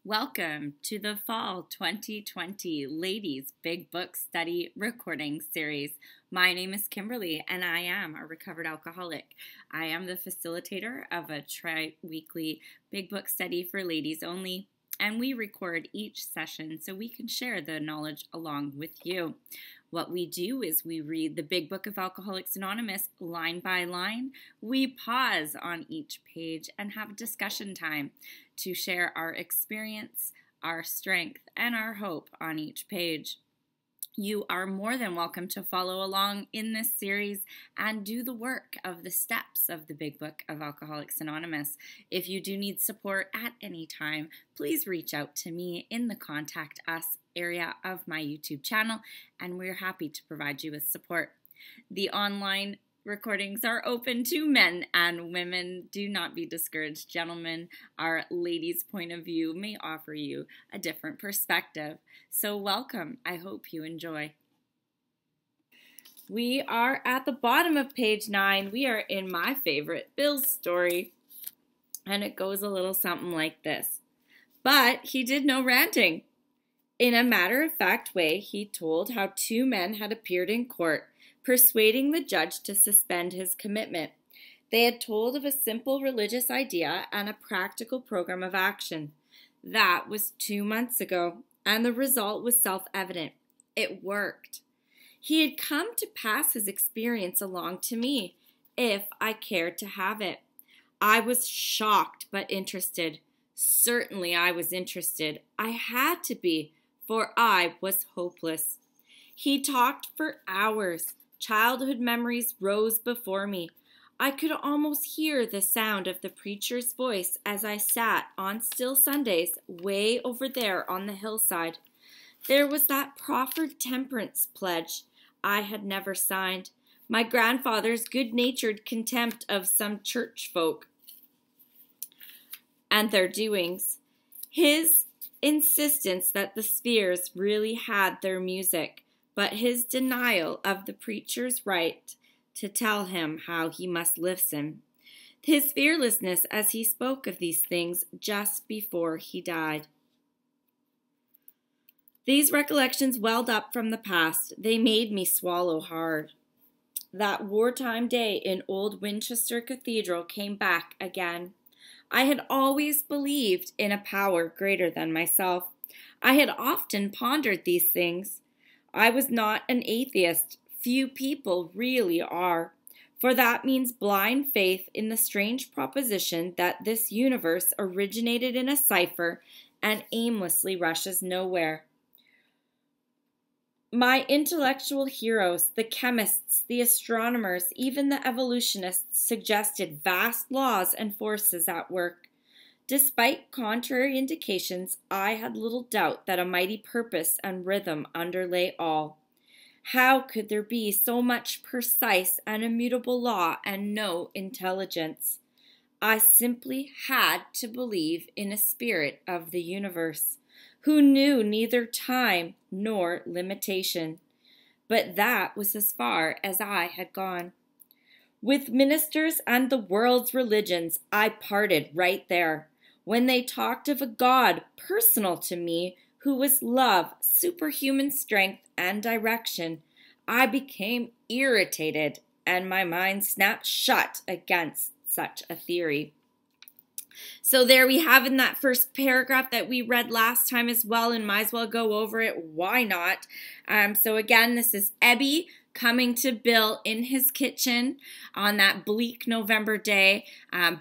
Welcome to the Fall 2020 Ladies Big Book Study Recording Series. My name is Kimberly and I am a recovered alcoholic. I am the facilitator of a tri-weekly Big Book Study for ladies only, and we record each session so we can share the knowledge along with you. What we do is we read the Big Book of Alcoholics Anonymous line by line. We pause on each page and have discussion time to share our experience, our strength, and our hope on each page. You are more than welcome to follow along in this series and do the work of the steps of the Big Book of Alcoholics Anonymous. If you do need support at any time, please reach out to me in the Contact Us area of my YouTube channel, and we're happy to provide you with support. The online recordings are open to men and women. Do not be discouraged, gentlemen. Our ladies' point of view may offer you a different perspective. So welcome. I hope you enjoy. We are at the bottom of page 9. We are in my favorite, Bill's story. And it goes a little something like this. But he did no ranting. In a matter-of-fact way, he told how two men had appeared in court, persuading the judge to suspend his commitment. They had told of a simple religious idea and a practical program of action. That was 2 months ago, and the result was self-evident. It worked. He had come to pass his experience along to me, if I cared to have it. I was shocked but interested. Certainly I was interested. I had to be, for I was hopeless. He talked for hours. Childhood memories rose before me. I could almost hear the sound of the preacher's voice as I sat on still Sundays way over there on the hillside. There was that proffered temperance pledge I had never signed, my grandfather's good-natured contempt of some church folk and their doings, his insistence that the spheres really had their music, but his denial of the preacher's right to tell him how he must listen, his fearlessness as he spoke of these things just before he died. These recollections welled up from the past. They made me swallow hard. That wartime day in old Winchester Cathedral came back again. I had always believed in a power greater than myself. I had often pondered these things. I was not an atheist. Few people really are, for that means blind faith in the strange proposition that this universe originated in a cipher and aimlessly rushes nowhere. My intellectual heroes, the chemists, the astronomers, even the evolutionists, suggested vast laws and forces at work. Despite contrary indications, I had little doubt that a mighty purpose and rhythm underlay all. How could there be so much precise and immutable law and no intelligence? I simply had to believe in a spirit of the universe, who knew neither time nor limitation. But that was as far as I had gone. With ministers and the world's religions, I parted right there, when they talked of a God personal to me, who was love, superhuman strength, and direction. I became irritated, and my mind snapped shut against such a theory. So there we have in that first paragraph that we read last time as well, and might as well go over it. Why not? So again, this is Ebby coming to Bill in his kitchen on that bleak November day.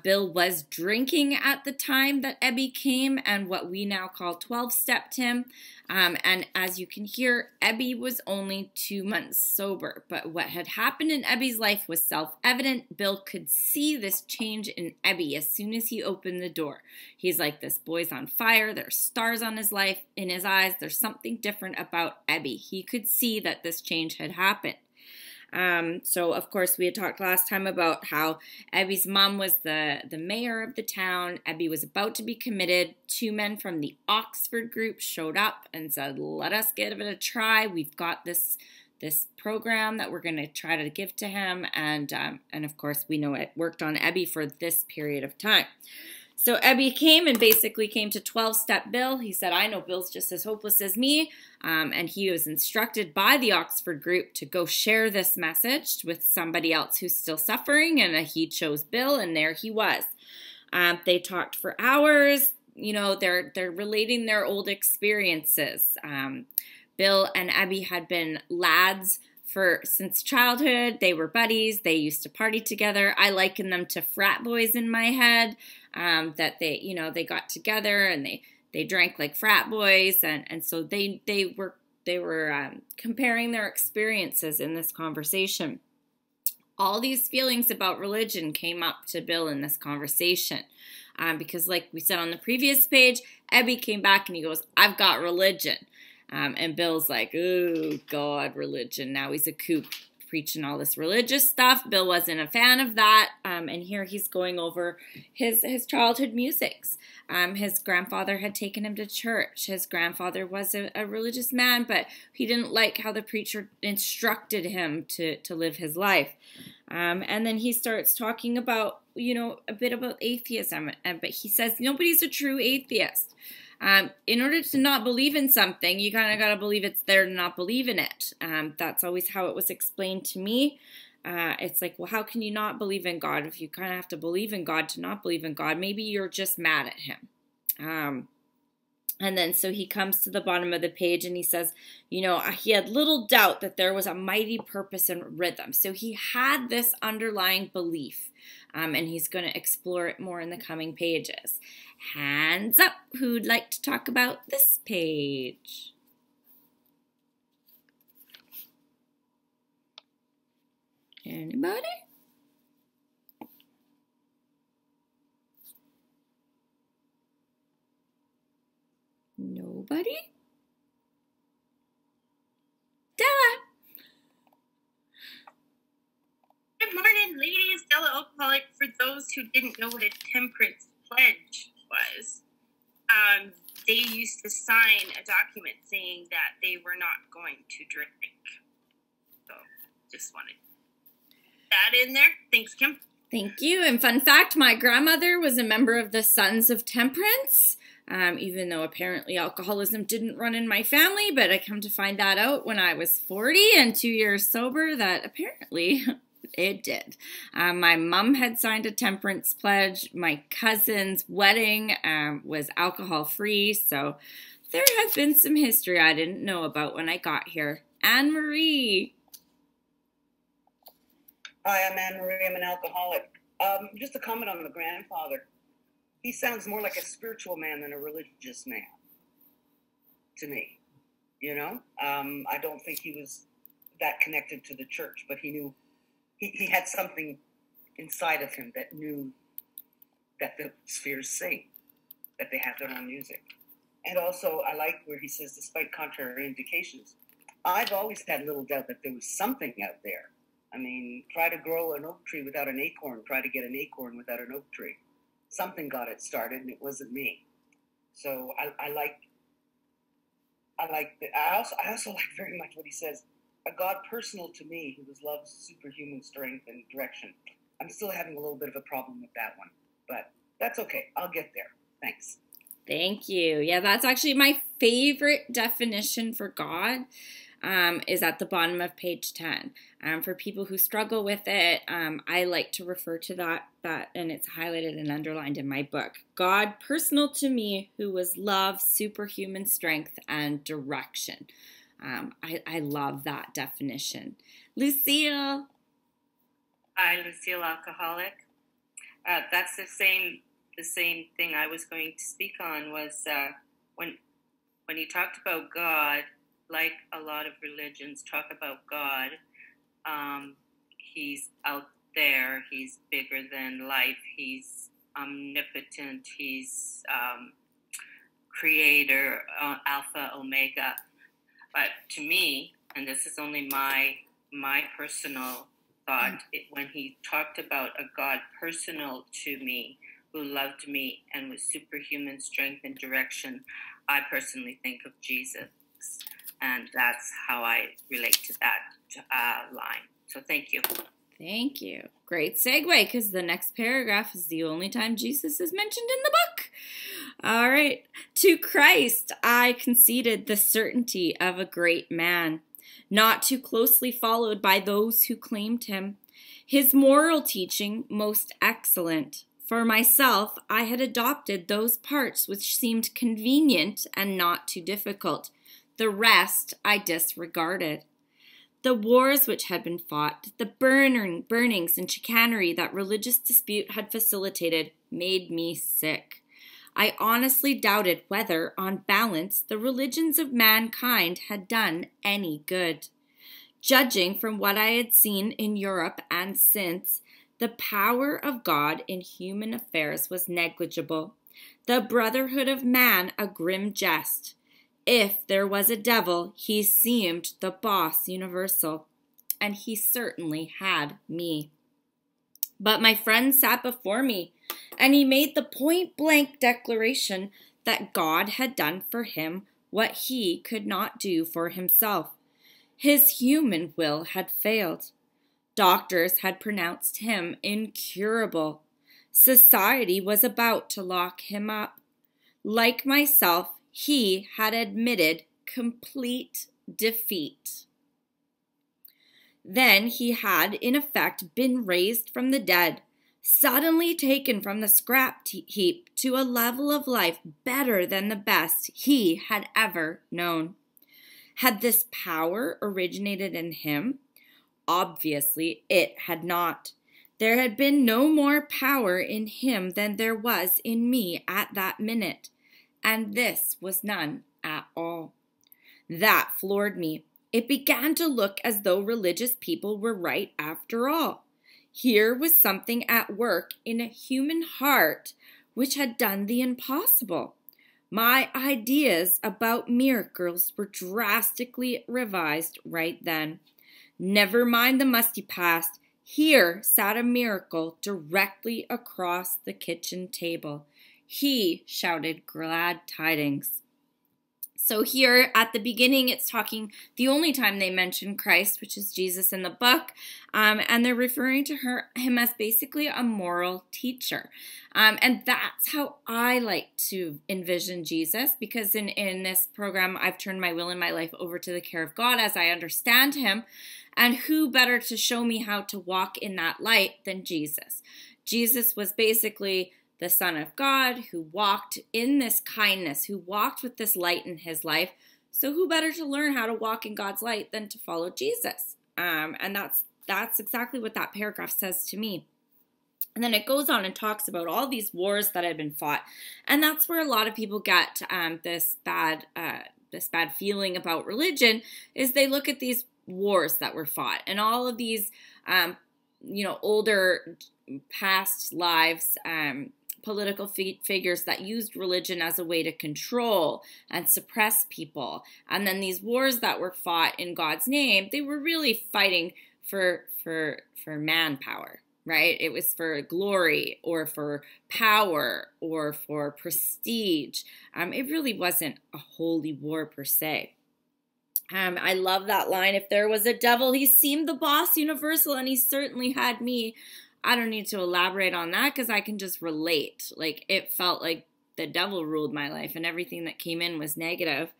Bill was drinking at the time that Ebby came and what we now call 12-stepped him. And as you can hear, Ebby was only 2 months sober. But what had happened in Ebby's life was self-evident. Bill could see this change in Ebby as soon as he opened the door. He's like, this boy's on fire. There's stars on his life, in his eyes. There's something different about Ebby. He could see that this change had happened. So, of course, we had talked last time about how Ebby's mom was the mayor of the town. Ebby was about to be committed. 2 men from the Oxford group showed up and said, let us give it a try. We've got this program that we're going to try to give to him. And of course, we know it worked on Ebby for this period of time. So Ebby came and basically came to 12-step Bill. He said, I know Bill's just as hopeless as me. And he was instructed by the Oxford group to go share this message with somebody else who's still suffering. And he chose Bill, and there he was. They talked for hours. You know, they're relating their old experiences. Bill and Ebby had been lads since childhood. They were buddies. They used to party together. I liken them to frat boys in my head, that they got together and they drank like frat boys. And so they were comparing their experiences in this conversation. All these feelings about religion came up to Bill in this conversation. Because like we said on the previous page, Ebby came back and he goes, I've got religion. And Bill's like, oh, God, religion. Now he's a kook preaching all this religious stuff. Bill wasn't a fan of that. And here he's going over his childhood musics. His grandfather had taken him to church. His grandfather was a religious man, but he didn't like how the preacher instructed him to live his life. And then he starts talking about, a bit about atheism. But he says nobody's a true atheist. In order to not believe in something, you kind of got to believe it's there to not believe in it. That's always how it was explained to me. It's like, well, how can you not believe in God if you kind of have to believe in God to not believe in God? Maybe you're just mad at him. And then so he comes to the bottom of the page and he says, he had little doubt that there was a mighty purpose and rhythm. So he had this underlying belief, and he's going to explore it more in the coming pages. Hands up, who'd like to talk about this page? Anybody? Nobody? Della! Good morning, ladies. Della Alcoholic. For those who didn't know what a temperance pledge was, they used to sign a document saying that they were not going to drink. So, just wanted that in there. Thanks, Kim. Thank you. And fun fact, my grandmother was a member of the Sons of Temperance, even though apparently alcoholism didn't run in my family, but I come to find that out when I was 40 and 2 years sober that apparently it did. My mom had signed a temperance pledge. My cousin's wedding was alcohol-free, so there has been some history I didn't know about when I got here. Anne-Marie. Hi, I'm Anne-Marie. I'm an alcoholic. Just a comment on the grandfather. He sounds more like a spiritual man than a religious man to me. I don't think he was that connected to the church, but he knew he had something inside of him that knew that the spheres sing, that they have their own music. And also, I like where he says, despite contrary indications, I've always had little doubt that there was something out there. I mean, try to grow an oak tree without an acorn, try to get an acorn without an oak tree. Something got it started, and it wasn't me. So I also like very much what he says, a God personal to me who was love's superhuman strength and direction. I'm still having a little bit of a problem with that one, but that's okay. I'll get there. Thanks. Thank you. Yeah, that's actually my favorite definition for God. Is at the bottom of page 10. For people who struggle with it, I like to refer to that, and it's highlighted and underlined in my book. God, personal to me, who was love, superhuman strength, and direction. I love that definition. Lucille. Hi, Lucille, alcoholic. That's the same thing I was going to speak on was when he talked about God. Like a lot of religions talk about God, he's out there, he's bigger than life, he's omnipotent, he's creator, alpha, omega. But to me, and this is only my personal thought, when he talked about a God personal to me, who loved me and with superhuman strength and direction, I personally think of Jesus. And that's how I relate to that line. So thank you. Thank you. Great segue, because the next paragraph is the only time Jesus is mentioned in the book. All right. To Christ I conceded the certainty of a great man, not too closely followed by those who claimed him. His moral teaching most excellent. For myself, I had adopted those parts which seemed convenient and not too difficult. The rest I disregarded. The wars which had been fought, the burnings and chicanery that religious dispute had facilitated, made me sick. I honestly doubted whether, on balance, the religions of mankind had done any good. Judging from what I had seen in Europe and since, the power of God in human affairs was negligible, the brotherhood of man a grim jest. If there was a devil, he seemed the boss universal, and he certainly had me. But my friend sat before me, and he made the point-blank declaration that God had done for him what he could not do for himself. His human will had failed. Doctors had pronounced him incurable. Society was about to lock him up. Like myself, he had admitted complete defeat. Then he had, in effect, been raised from the dead, suddenly taken from the scrap heap to a level of life better than the best he had ever known. Had this power originated in him? Obviously, it had not. There had been no more power in him than there was in me at that minute, and this was none at all. That floored me. It began to look as though religious people were right after all. Here was something at work in a human heart which had done the impossible. My ideas about miracles were drastically revised right then. Never mind the musty past. Here sat a miracle directly across the kitchen table. He shouted glad tidings. So here at the beginning, it's talking the only time they mention Christ, which is Jesus in the book, and they're referring to him as basically a moral teacher. And that's how I like to envision Jesus, because in this program, I've turned my will and my life over to the care of God as I understand him. And who better to show me how to walk in that light than Jesus? Jesus was basically the Son of God who walked in this kindness, who walked with this light in his life. So who better to learn how to walk in God's light than to follow Jesus? And that's exactly what that paragraph says to me. And then it goes on and talks about all these wars that had been fought. And that's where a lot of people get this bad feeling about religion, is they look at these wars that were fought and all of these, older past lives, political figures that used religion as a way to control and suppress people. And then these wars that were fought in God's name, they were really fighting for manpower, right? It was for glory or for power or for prestige. It really wasn't a holy war per se. I love that line. If there was a devil, he seemed the boss universal, and he certainly had me. I don't need to elaborate on that because I can just relate. Like, it felt like the devil ruled my life and everything that came in was negative.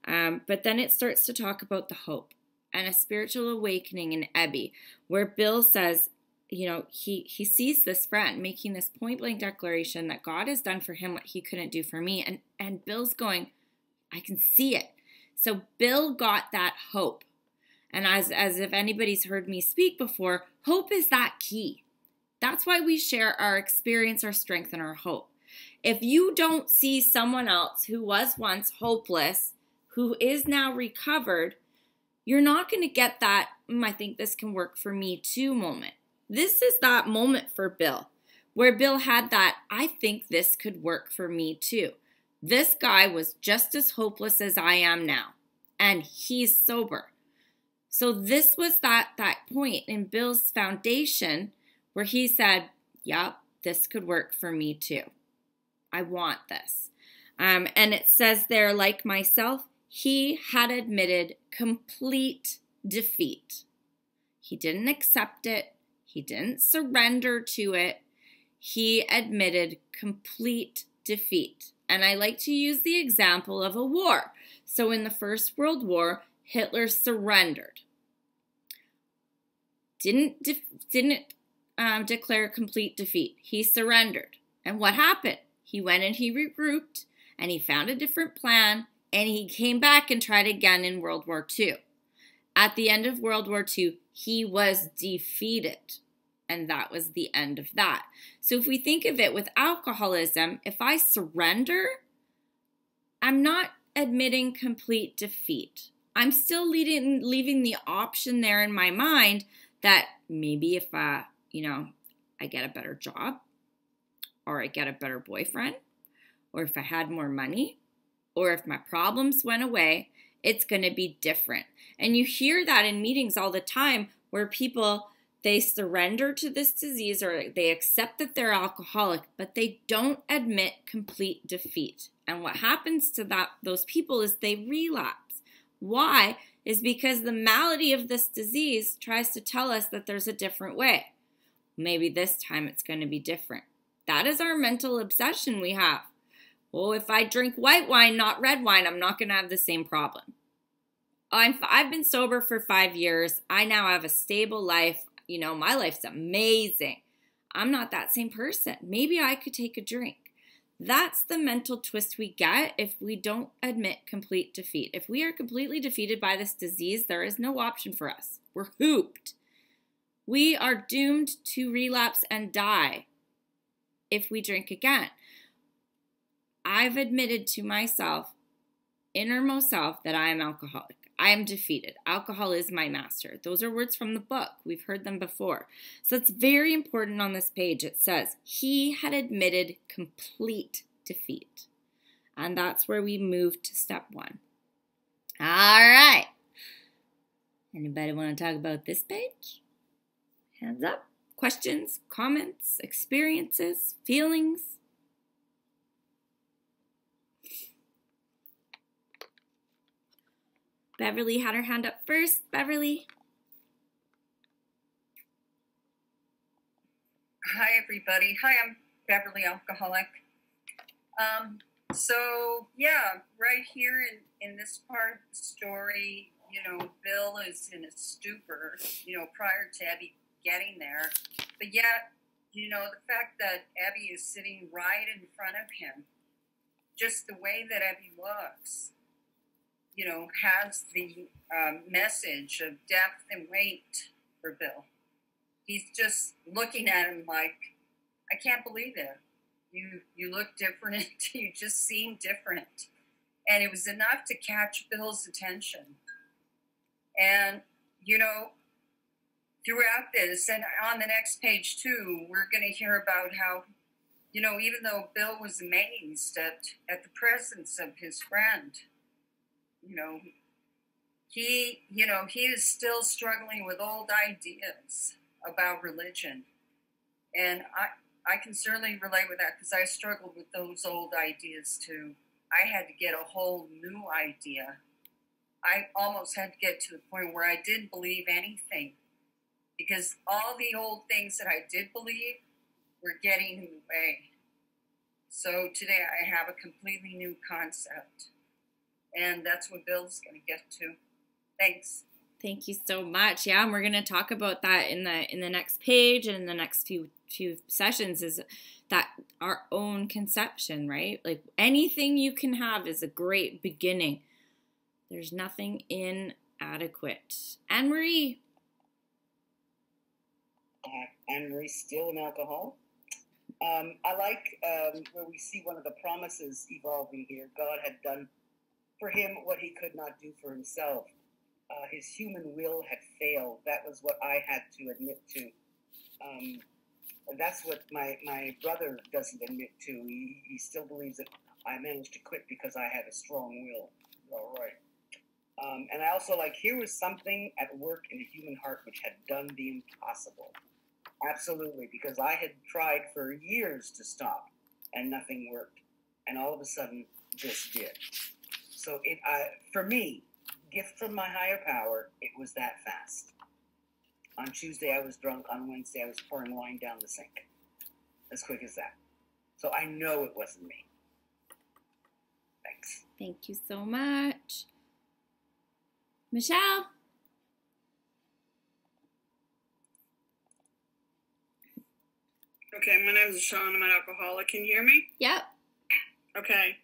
But then it starts to talk about the hope and a spiritual awakening in Ebby, where Bill says, he sees this friend making this point blank declaration that God has done for him what he couldn't do for me. And Bill's going, I can see it. So Bill got that hope. And as if anybody's heard me speak before, hope is that key. That's why we share our experience, our strength, and our hope. If you don't see someone else who was once hopeless, who is now recovered, you're not going to get that, I think this can work for me too moment. This is that moment for Bill, where Bill had that, I think this could work for me too. This guy was just as hopeless as I am now, and he's sober. So this was that point in Bill's foundation where he said, yep, this could work for me too. I want this. And it says there, like myself, he had admitted complete defeat. He didn't accept it. He didn't surrender to it. He admitted complete defeat. And I like to use the example of a war. So in the First World War, Hitler surrendered. Didn't declare complete defeat. He surrendered. And what happened? He went and he regrouped, and he found a different plan, and he came back and tried again in World War II. At the end of World War II, he was defeated, and that was the end of that. So if we think of it with alcoholism, if I surrender, I'm not admitting complete defeat. I'm still leaving the option there in my mind that maybe if I get a better job, or I get a better boyfriend, or if I had more money, or if my problems went away, it's going to be different. And you hear that in meetings all the time where people, they surrender to this disease or they accept that they're alcoholic, but they don't admit complete defeat. And what happens to those people is they relapse. Why? Is because the malady of this disease tries to tell us that there's a different way. Maybe this time it's going to be different. That is our mental obsession we have. Well, if I drink white wine, not red wine, I'm not going to have the same problem. I've been sober for 5 years. I now have a stable life. My life's amazing. I'm not that same person. Maybe I could take a drink. That's the mental twist we get if we don't admit complete defeat. If we are completely defeated by this disease, there is no option for us. We're hooped. We are doomed to relapse and die if we drink again. I've admitted to myself, innermost self, that I am alcoholic. I am defeated. Alcohol is my master. Those are words from the book. We've heard them before. So it's very important on this page. It says, he had admitted complete defeat. And that's where we move to step 1. All right. Anybody want to talk about this page? Hands up. Questions, comments, experiences, feelings? Beverly had her hand up first. Beverly. Hi, everybody. Hi, I'm Beverly, alcoholic. Right here in this part of the story, Bill is in a stupor, prior to Abby getting there. But yet, the fact that Abby is sitting right in front of him, just the way that Abby looks, has the message of depth and weight for Bill. He's just looking at him like, I can't believe it. You look different. You just seem different. And it was enough to catch Bill's attention. And, throughout this, and on the next page too, we're going to hear about how, even though Bill was amazed at the presence of his friend, he is still struggling with old ideas about religion. And I can certainly relate with that because I struggled with those old ideas too. I had to get a whole new idea. I almost had to get to the point where I didn't believe anything because all the old things that I did believe were getting in the way. So today I have a completely new concept. And that's what Bill's going to get to. Thanks. Thank you so much. Yeah, and we're going to talk about that in the next page and in the next few sessions, is that our own conception, right? Like anything you can have is a great beginning. There's nothing inadequate. Anne-Marie. Anne-Marie's still an alcoholic. I like where we see one of the promises evolving here. God had done for him what he could not do for himself. His human will had failed. That was what I had to admit to. That's what my brother doesn't admit to. He still believes that I managed to quit because I had a strong will. All right. And I also like, here was something at work in the human heart which had done the impossible. Absolutely, because I had tried for years to stop and nothing worked. And all of a sudden, this did. So for me, gift from my higher power, it was that fast. On Tuesday, I was drunk. On Wednesday, I was pouring wine down the sink. As quick as that. So I know it wasn't me. Thanks. Thank you so much. Michelle? Okay, my name is Sean. I'm an alcoholic. Can you hear me? Yep. Okay.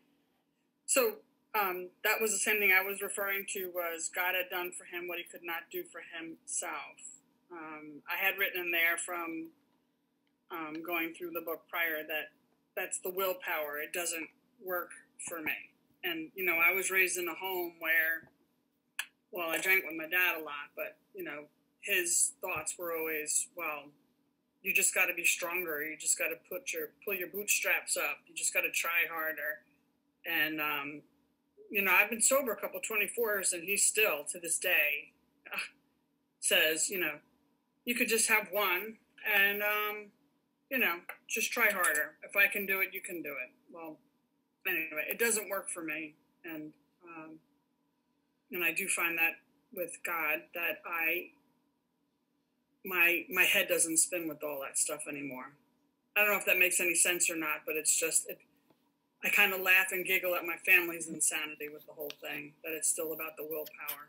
So that was the same thing I was referring to, was God had done for him what he could not do for himself. I had written in there from going through the book prior that that's the willpower. It doesn't work for me. And, you know, I was raised in a home where, well, I drank with my dad a lot, but, you know, his thoughts were always, well, you just got to be stronger. You just got to pull your bootstraps up. You just got to try harder. And, you know, I've been sober a couple 24s, and he still, to this day, says, you know, you could just have one and, you know, just try harder. If I can do it, you can do it. Well, anyway, it doesn't work for me. And I do find that with God that my head doesn't spin with all that stuff anymore. I don't know if that makes any sense or not, but it's just, I kind of laugh and giggle at my family's insanity with the whole thing, that it's still about the willpower.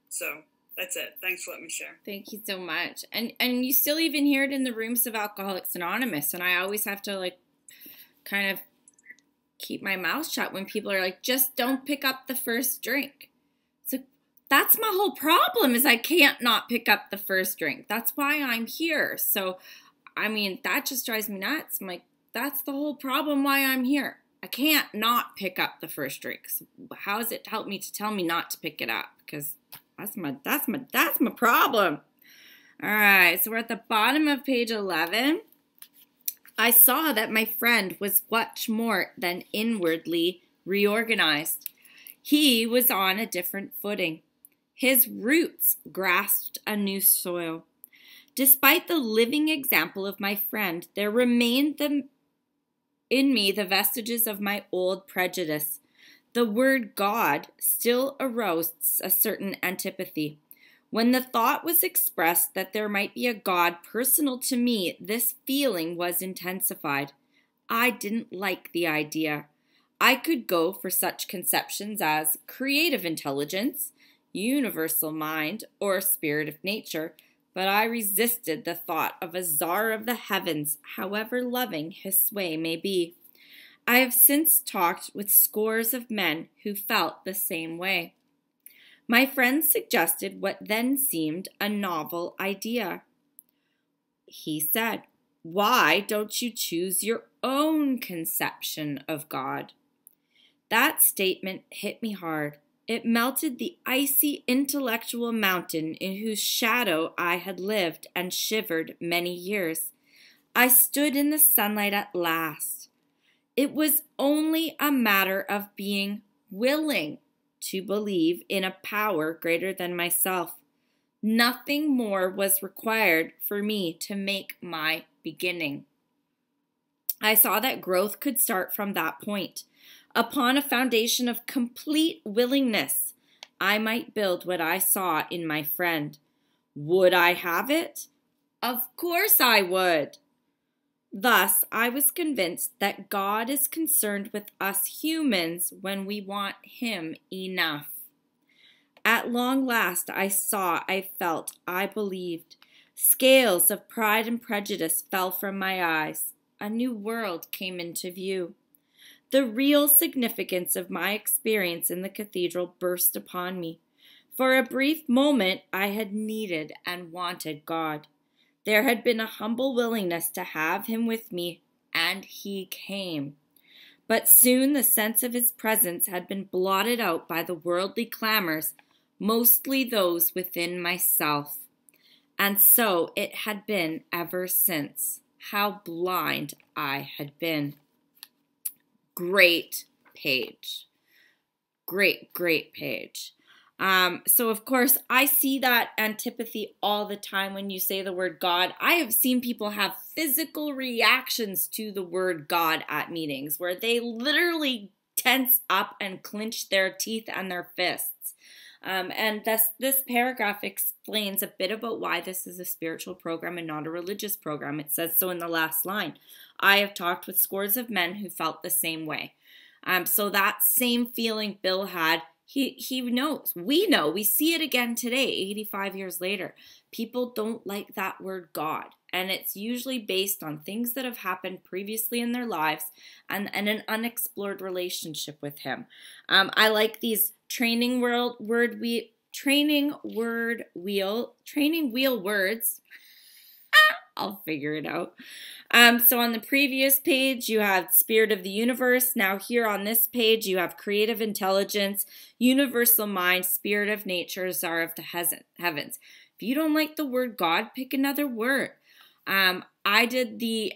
So that's it. Thanks for letting me share. Thank you so much. And you still even hear it in the rooms of Alcoholics Anonymous. And I always have to like kind of keep my mouth shut when people are like, just don't pick up the first drink. So that's my whole problem, is I can't not pick up the first drink. That's why I'm here. So, I mean, that just drives me nuts. I'm like, that's the whole problem why I'm here. I can't not pick up the first drink. So how does it help me to tell me not to pick it up? Because that's my problem. All right, so we're at the bottom of page 11. I saw that my friend was much more than inwardly reorganized. He was on a different footing. His roots grasped a new soil. Despite the living example of my friend, there remained in me the vestiges of my old prejudice. The word God still aroused a certain antipathy. When the thought was expressed that there might be a God personal to me, this feeling was intensified. I didn't like the idea. I could go for such conceptions as creative intelligence, universal mind, or spirit of nature, but I resisted the thought of a czar of the heavens, however loving his sway may be. I have since talked with scores of men who felt the same way. My friend suggested what then seemed a novel idea. He said, "Why don't you choose your own conception of God?" That statement hit me hard. It melted the icy intellectual mountain in whose shadow I had lived and shivered many years. I stood in the sunlight at last. It was only a matter of being willing to believe in a power greater than myself. Nothing more was required for me to make my beginning. I saw that growth could start from that point. Upon a foundation of complete willingness, I might build what I saw in my friend. Would I have it? Of course I would. Thus, I was convinced that God is concerned with us humans when we want Him enough. At long last, I saw, I felt, I believed. Scales of pride and prejudice fell from my eyes. A new world came into view. The real significance of my experience in the cathedral burst upon me. For a brief moment, I had needed and wanted God. There had been a humble willingness to have Him with me, and He came. But soon the sense of His presence had been blotted out by the worldly clamors, mostly those within myself. And so it had been ever since. How blind I had been. Great page. Great page. So of course, I see that antipathy all the time when you say the word God. I have seen people have physical reactions to the word God at meetings where they literally tense up and clench their teeth and their fists. And this paragraph explains a bit about why this is a spiritual program and not a religious program. It says so in the last line. I have talked with scores of men who felt the same way. So that same feeling Bill had, he knows. We know. We see it again today, 85 years later. People don't like that word God. And it's usually based on things that have happened previously in their lives and an unexplored relationship with him. I like these training wheel words. I'll figure it out. So on the previous page, you have Spirit of the Universe. Now here on this page, you have Creative Intelligence, Universal Mind, Spirit of Nature, Czar of the Heavens. If you don't like the word God, pick another word. I did the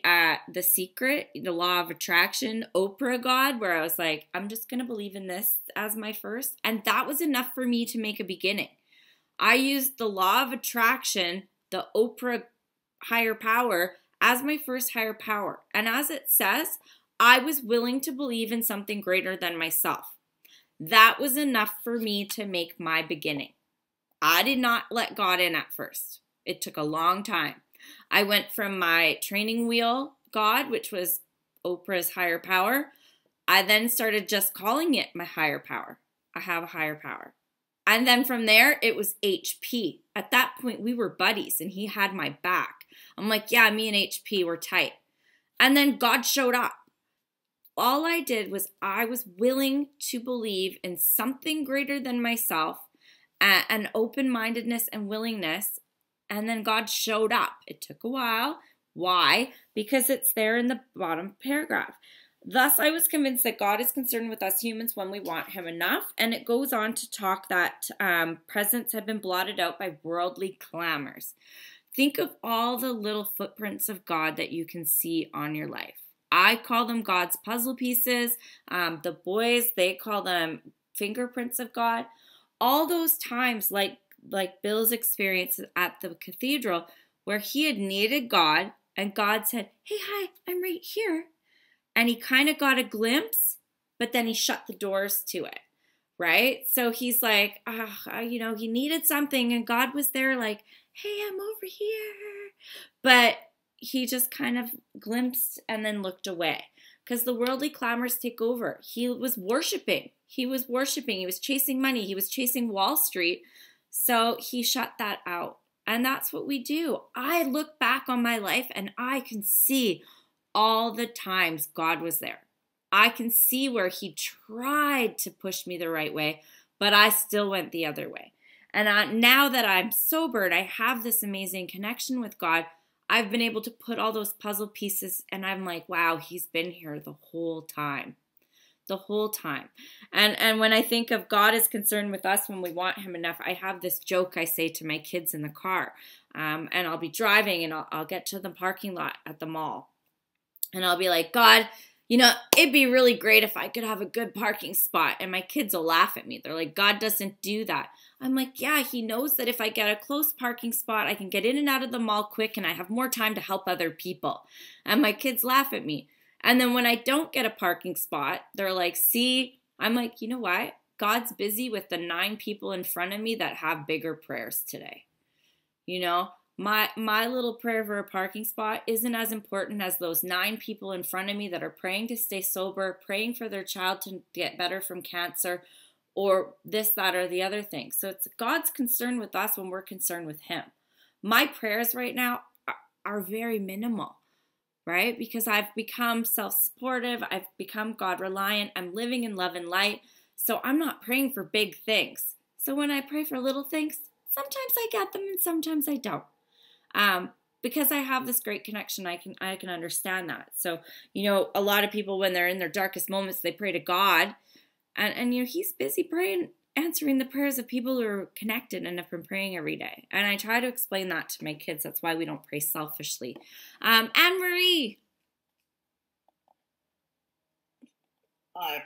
Secret, the Law of Attraction, Oprah God, where I was like, I'm just going to believe in this as my first. And that was enough for me to make a beginning. I used the Law of Attraction, the Oprah higher power, as my first higher power. And as it says, I was willing to believe in something greater than myself. That was enough for me to make my beginning. I did not let God in at first. It took a long time. I went from my training wheel God, which was Oprah's higher power. I then started just calling it my higher power. I have a higher power. And then from there, it was HP. At that point, we were buddies and he had my back. I'm like, yeah, me and HP were tight. And then God showed up. All I did was I was willing to believe in something greater than myself, an open-mindedness and willingness. And then God showed up. It took a while. Why? Because it's there in the bottom paragraph. Thus, I was convinced that God is concerned with us humans when we want him enough. And it goes on to talk that presents have been blotted out by worldly clamors. Think of all the little footprints of God that you can see on your life. I call them God's puzzle pieces. The boys, they call them fingerprints of God. All those times, like Bill's experience at the cathedral, where he had needed God, and God said, hey, hi, I'm right here. And he kind of got a glimpse, but then he shut the doors to it, right? So he's like, he needed something, and God was there like, hey, I'm over here. But he just kind of glimpsed and then looked away because the worldly clamors take over. He was worshiping. He was chasing money. He was chasing Wall Street. So he shut that out. And that's what we do. I look back on my life and I can see all the times God was there. I can see where he tried to push me the right way, but I still went the other way. And now that I'm sober and I have this amazing connection with God, I've been able to put all those puzzle pieces and I'm like, wow, he's been here the whole time. The whole time. And when I think of God is concerned with us when we want him enough, I have this joke I say to my kids in the car. And I'll be driving and I'll get to the parking lot at the mall. And I'll be like, God, it'd be really great if I could have a good parking spot. And my kids will laugh at me. They're like, God doesn't do that. I'm like, yeah, he knows that if I get a close parking spot, I can get in and out of the mall quick and I have more time to help other people. And my kids laugh at me. And then when I don't get a parking spot, they're like, see, I'm like, you know what? God's busy with the 9 people in front of me that have bigger prayers today. My little prayer for a parking spot isn't as important as those 9 people in front of me that are praying to stay sober, praying for their child to get better from cancer, or this, that, or the other thing. So it's God's concern with us when we're concerned with him. My prayers right now are very minimal, right? Because I've become self-supportive. I've become God-reliant. I'm living in love and light. So I'm not praying for big things. So when I pray for little things, sometimes I get them and sometimes I don't. Because I have this great connection, I can understand that. So, a lot of people, when they're in their darkest moments, they pray to God. And he's busy praying, answering the prayers of people who are connected and have been praying every day. And I try to explain that to my kids. That's why we don't pray selfishly. Anne-Marie. Hi.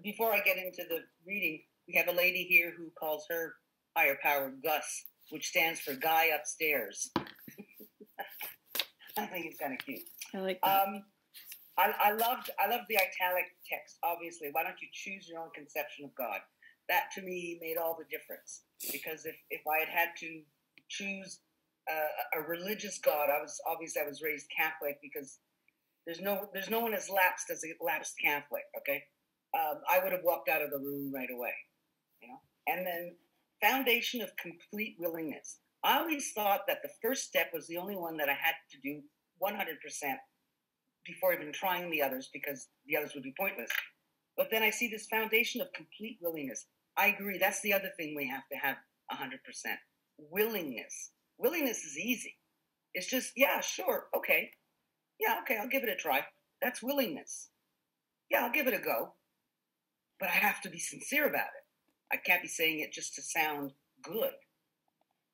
Before I get into the reading, we have a lady here who calls her higher power Gus, which stands for Guy Upstairs. I think it's kind of cute. I like that. I love the italic text, obviously. Why don't you choose your own conception of God? that to me made all the difference. Because if I had to choose a religious God, I was raised Catholic, because there's no one as lapsed as a lapsed Catholic. Okay, I would have walked out of the room right away, you know. And then foundation of complete willingness. I always thought that the first step was the only one that I had to do 100% before even trying the others, because the others would be pointless. But then I see this foundation of complete willingness. I agree. That's the other thing we have to have 100%. Willingness. Willingness is easy. It's just, yeah, sure, okay. Yeah, okay, I'll give it a try. That's willingness. Yeah, I'll give it a go. But I have to be sincere about it. I can't be saying it just to sound good.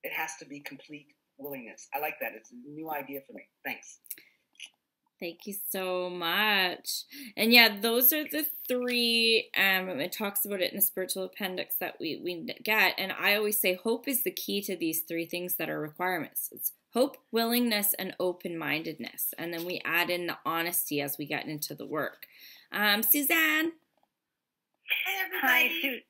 It has to be complete willingness. I like that. It's a new idea for me. Thanks. Thank you so much. And yeah, those are the three, it talks about it in the spiritual appendix that we get. And I always say hope is the key to these three things that are requirements. It's hope, willingness, and open-mindedness. And then we add in the honesty as we get into the work. Suzanne. Hi, everybody.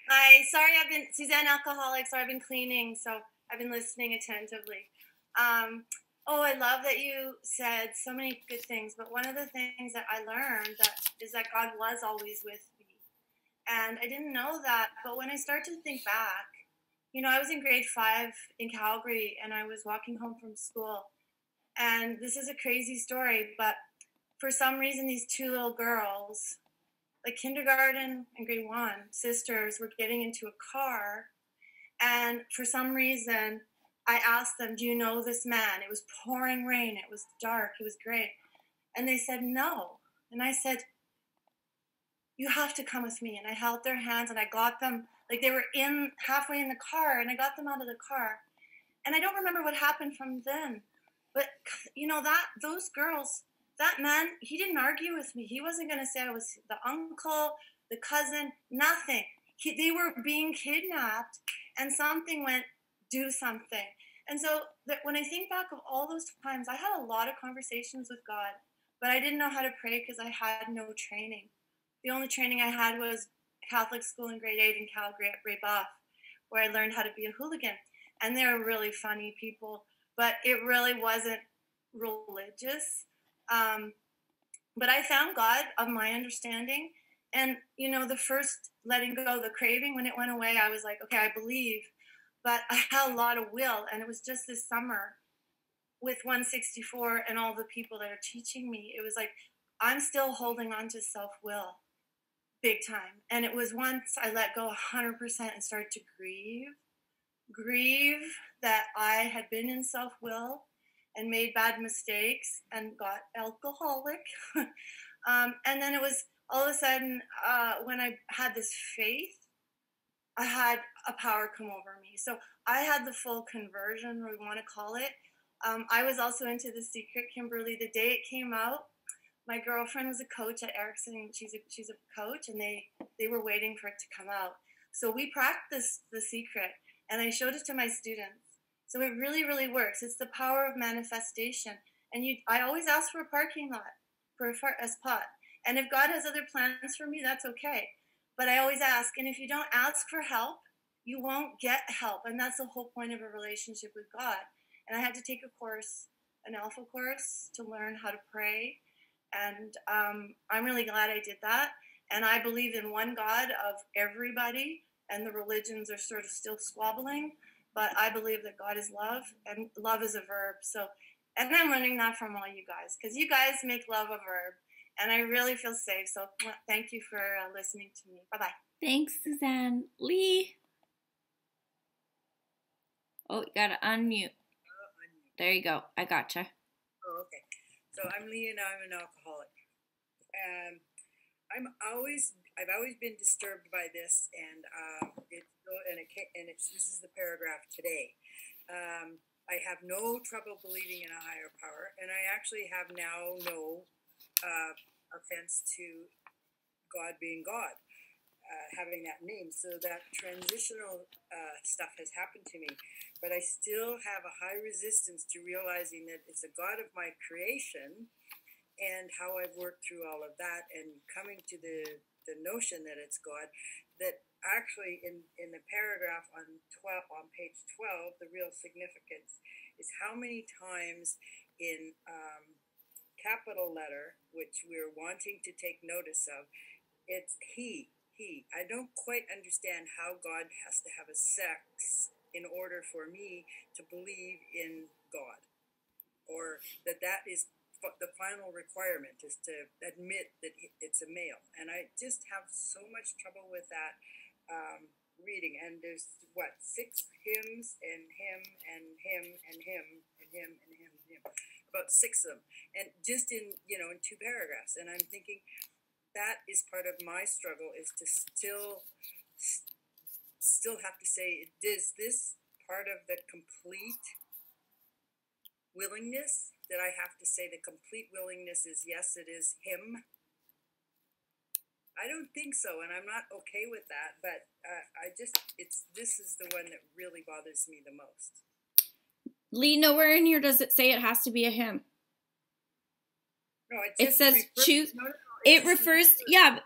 Hi. Sorry, Suzanne Alcoholic. Sorry, I've been cleaning, so I've been listening attentively. Oh, I love that you said so many good things, but one of the things that I learned is that God was always with me. And I didn't know that, but when I start to think back, you know, I was in grade 5 in Calgary, and I was walking home from school. And this is a crazy story, but for some reason, these two little girls, like kindergarten and grade 1, sisters, were getting into a car. And for some reason, I asked them, do you know this man? It was pouring rain. It was dark. It was gray. And they said, no. And I said, you have to come with me. And I held their hands, and I got them, like they were halfway in the car, and I got them out of the car. And I don't remember what happened from then. But, you know, those girls, that man, he didn't argue with me. He wasn't going to say I was the uncle, the cousin, nothing. They were being kidnapped, and something went, do something. And so when I think back of all those times, I had a lot of conversations with God, but I didn't know how to pray because I had no training. The only training I had was Catholic school in grade 8 in Calgary at Brébeuf, where I learned how to be a hooligan. And they were really funny people, but it really wasn't religious. But I found God of my understanding. And, you know, the first letting go, the craving, when it went away, I was like, okay, I believe. But I had a lot of will, and it was just this summer with 164 and all the people that are teaching me. It was like, I'm still holding on to self-will big time. And it was once I let go 100% and started to grieve that I had been in self-will and made bad mistakes and got alcoholic. And then it was all of a sudden when I had this faith, I had a power come over me. So I had the full conversion, we want to call it. I was also into The Secret, Kimberly. The day it came out, my girlfriend was a coach at Erickson. She's a coach, and they were waiting for it to come out. So we practiced The Secret, and I showed it to my students. So it really, really works. It's the power of manifestation. And I always ask for a parking lot for a spot. And if God has other plans for me, that's okay. But I always ask, and if you don't ask for help, you won't get help. And that's the whole point of a relationship with God. And I had to take a course, an Alpha course, to learn how to pray. And I'm really glad I did that. And I believe in one God of everybody, and the religions are sort of still squabbling. But I believe that God is love, and love is a verb. So, and I'm learning that from all you guys, because you guys make love a verb. And I really feel safe. So thank you for listening to me. Bye-bye. Thanks, Suzanne. Lee. Oh, you got to unmute. There you go. I gotcha. Oh, okay. So I'm Lee, and I'm an alcoholic. I've always been disturbed by this, and this is the paragraph today. I have no trouble believing in a higher power, and I actually have now no offense to God being God, having that name. So that transitional stuff has happened to me, but I still have a high resistance to realizing that it's a God of my creation, and how I've worked through all of that and coming to the the notion that it's God, that actually in the paragraph on page 12, the real significance is how many times in capital letter, which we're wanting to take notice of, it's he. I don't quite understand how God has to have a sex in order for me to believe in God, or that is the final requirement, is to admit that it's a male. And I just have so much trouble with that reading. And there's 6 hymns, and him and him and him and him and him and him, about 6 of them, and just in in 2 paragraphs. And I'm thinking that is part of my struggle, is to still have to say, is this part of the complete willingness, that I have to say the complete willingness is yes, it is him? I don't think so, and I'm not okay with that. But this is the one that really bothers me the most. Lee, nowhere in here does it say it has to be a him. No, it says choose. It refers,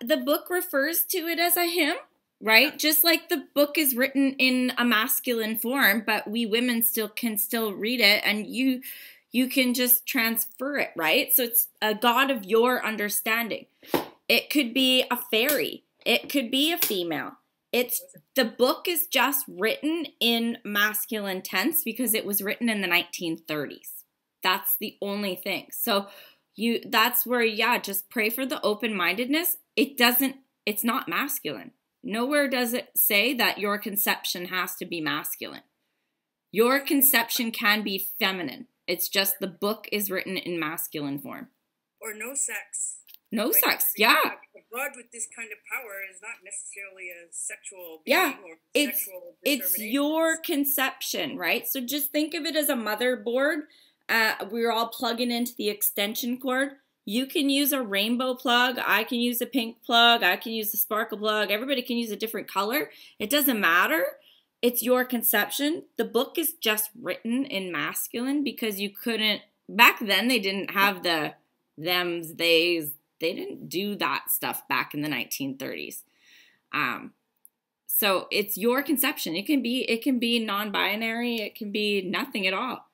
the book refers to it as a him, right? Yeah. Just like the book is written in a masculine form, but we women can still read it, and you can just transfer it, right? So it's a God of your understanding. It could be a fairy. It could be a female. The book is just written in masculine tense because it was written in the 1930s. That's the only thing. So that's where, just pray for the open-mindedness. It's not masculine. Nowhere does it say that your conception has to be masculine. Your conception can be feminine. It's just the book is written in masculine form. Or no sex. No sex, yeah. God with this kind of power is not necessarily a sexual being or sexual determination. It's your conception, right? So just think of it as a motherboard. We're all plugging into the extension cord. You can use a rainbow plug. I can use a pink plug. I can use a sparkle plug. Everybody can use a different color. It doesn't matter. It's your conception. The book is just written in masculine because you couldn't, back then they didn't have the thems, theys. They didn't do that stuff back in the 1930s. So it's your conception. It can be non-binary. It can be nothing at all.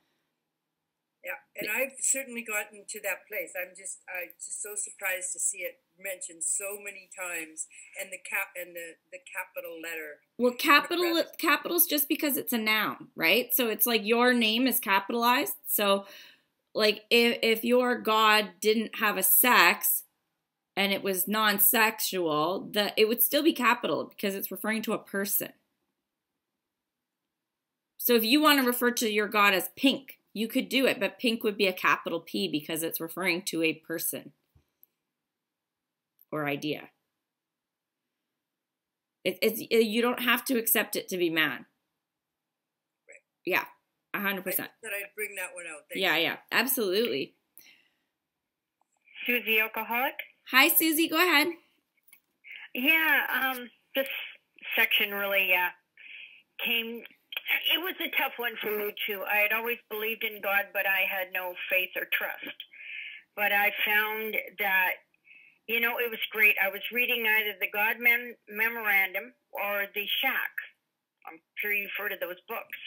Yeah, and I've certainly gotten to that place. I'm just so surprised to see it mentioned so many times, and the capital letter. Well, capital's just because it's a noun, right? So it's like your name is capitalized. So like if your God didn't have a sex and it was non-sexual, it would still be capital because it's referring to a person. So if you want to refer to your God as Pink, you could do it, but Pink would be a capital P because it's referring to a person or idea. You don't have to accept it to be man. Right. Yeah, 100%. I thought I'd bring that one out. Thank you. Yeah, absolutely. Susie, alcoholic. Hi, Susie. Go ahead. Yeah, this section really came. It was a tough one for me too. I had always believed in God, but I had no faith or trust. But I found that, it was great. I was reading either the God Memorandum or the Shack. I'm sure you've heard of those books.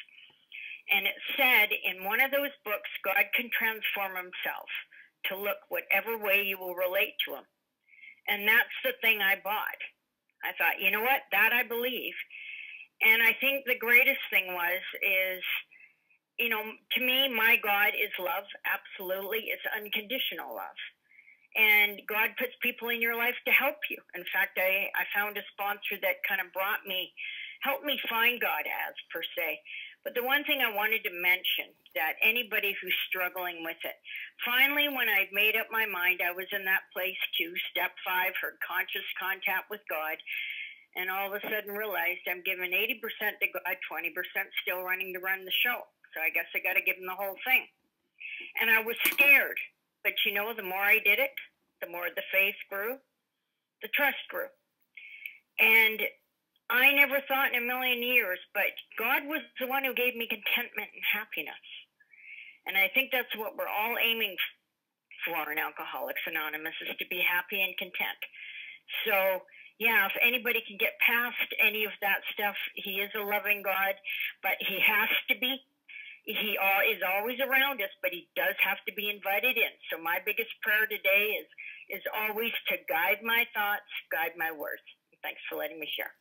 And it said in one of those books, God can transform himself to look whatever way you will relate to him. And that's the thing I bought. I thought, you know what? That I believe. And I think the greatest thing is, to me, my God is love. Absolutely. It's unconditional love. And God puts people in your life to help you. In fact, I found a sponsor that kind of helped me find God as, per se. But the one thing I wanted to mention, that anybody who's struggling with it, finally, when I'd made up my mind, I was in that place too, step 5, heard conscious contact with God, and all of a sudden realized I'm giving 80% to God, 20% still run the show. So I guess I got to give him the whole thing. And I was scared. But the more I did it, the more the faith grew, the trust grew. And I never thought in a million years, but God was the one who gave me contentment and happiness. And I think that's what we're all aiming for in Alcoholics Anonymous, is to be happy and content. So, yeah, if anybody can get past any of that stuff, he is a loving God, but he has to be. He is always around us, but he does have to be invited in. So my biggest prayer today is always to guide my thoughts, guide my words. Thanks for letting me share.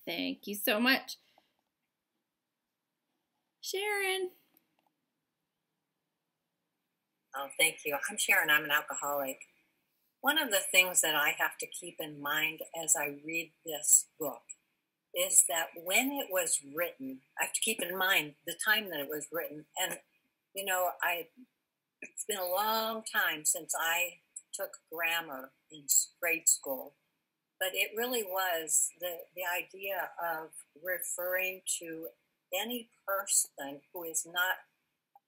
Thank you so much. Sharon. Oh, thank you. I'm Sharon. I'm an alcoholic. One of the things that I have to keep in mind as I read this book is that when it was written, I have to keep in mind the time that it was written. And, you know, it's been a long time since I took grammar in grade school, but it really was the idea of referring to any person who is not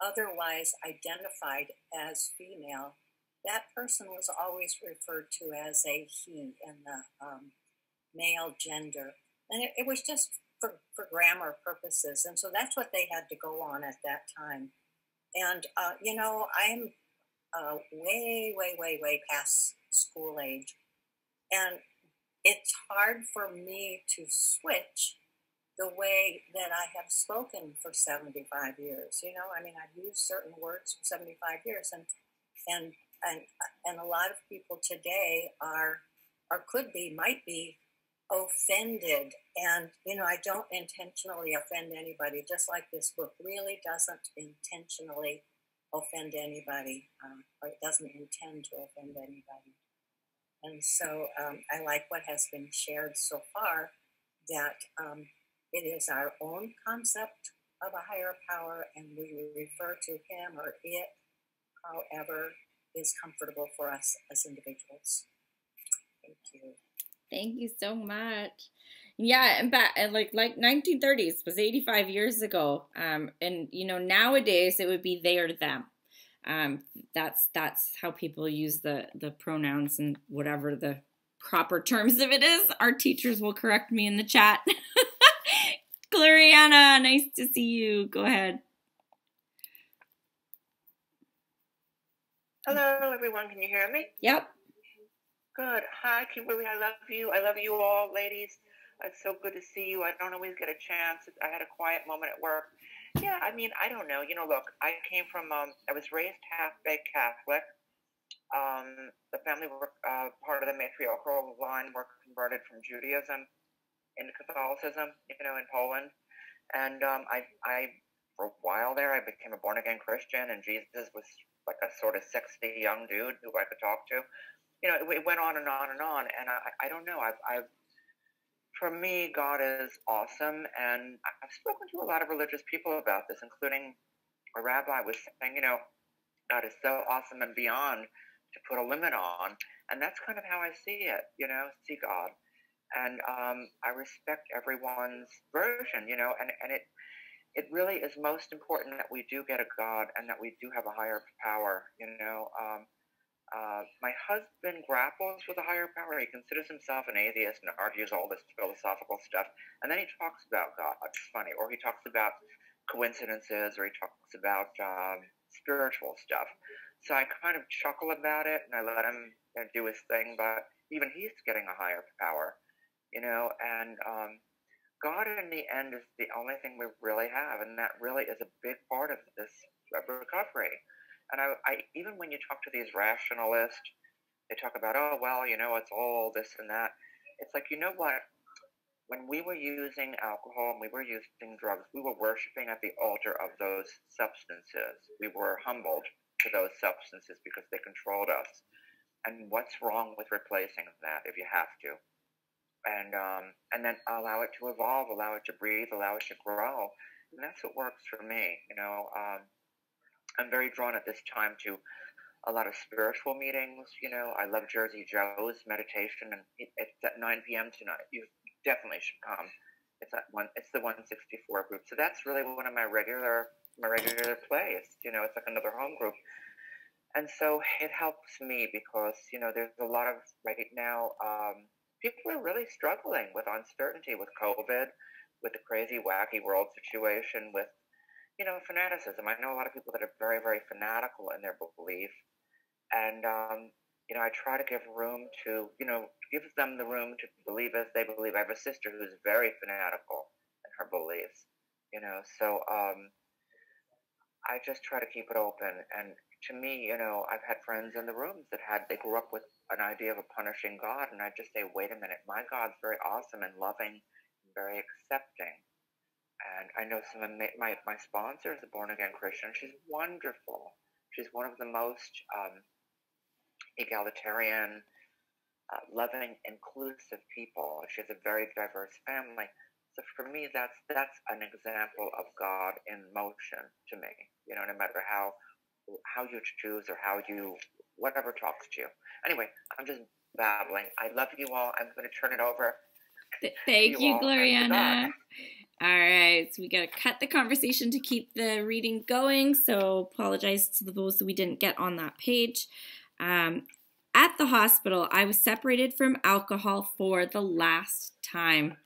otherwise identified as female. That person was always referred to as a he in the male gender. And it was just for grammar purposes. And so that's what they had to go on at that time. And, you know, I'm way, way, way, way past school age. And it's hard for me to switch the way that I have spoken for 75 years. You know, I mean, I've used certain words for 75 years. And a lot of people today might be offended. And, you know, I don't intentionally offend anybody, just like this book really doesn't intentionally offend anybody, or it doesn't intend to offend anybody. And so I like what has been shared so far, that it is our own concept of a higher power, and we refer to him or it however is comfortable for us as individuals. Thank you. Thank you so much. Yeah, and back like 1930s was 85 years ago. And you know, nowadays it would be they or them. That's how people use the pronouns and whatever the proper terms of it is. Our teachers will correct me in the chat. Gloriana, nice to see you. Go ahead. Hello, everyone. Can you hear me? Yep. Good. Hi, Kimberly. I love you. I love you all, ladies. It's so good to see you. I don't always get a chance. I had a quiet moment at work. Yeah, I mean, I don't know. You know, look, I came from, I was raised half-baked Catholic. The family were part of the matriarchal line, were converted from Judaism into Catholicism, you know, in Poland. And I for a while there, I became a born-again Christian, and Jesus was like a sort of sexy young dude who I could talk to. You know, it went on and on and on. And I don't know. For me, God is awesome. And I've spoken to a lot of religious people about this, including a rabbi was saying, you know, God is so awesome and beyond to put a limit on. And that's kind of how I see it, you know, see God. And I respect everyone's version, you know, and it really is most important that we do get a God and that we do have a higher power, you know. My husband grapples with a higher power. He considers himself an atheist and argues all this philosophical stuff. And then he talks about God. It's funny. Or he talks about coincidences, or he talks about spiritual stuff. So I kind of chuckle about it, and I let him do his thing. But even he's getting a higher power, you know. And God, in the end, is the only thing we really have. And that really is a big part of this recovery. And I even when you talk to these rationalists, they talk about, oh, well, you know, it's all this and that. It's like, you know what? When we were using alcohol and we were using drugs, we were worshiping at the altar of those substances. We were humbled to those substances because they controlled us. And what's wrong with replacing that if you have to? And then allow it to evolve, allow it to breathe, allow it to grow. And that's what works for me, you know. I'm very drawn at this time to a lot of spiritual meetings. You know, I love Jersey Joe's meditation, and it's at 9 p.m. tonight. You definitely should come. It's the 164 group. So that's really one of my regular plays. You know, it's like another home group. And so it helps me because, you know, there's a lot of right now, people are really struggling with uncertainty, with COVID, with the crazy, wacky world situation, with, you know, fanaticism. I know a lot of people that are very, very fanatical in their belief. And I try to give room to, give them the room to believe as they believe. I have a sister who's very fanatical in her beliefs, so I just try to keep it open. And to me, I've had friends in the rooms that they grew up with an idea of a punishing God, and I just say, wait a minute, my God's very awesome and loving, and very accepting. And I know some of my sponsor is a born-again Christian. She's wonderful. She's one of the most egalitarian, loving, inclusive people. She has a very diverse family. So for me, that's an example of God in motion to me. No matter how you choose or whatever talks to you. Anyway, I'm just babbling. I love you all. I'm going to turn it over. Thank you, Gloriana. All right, so we got to cut the conversation to keep the reading going. So apologize to those that we didn't get on that page. At the hospital, I was separated from alcohol for the last time.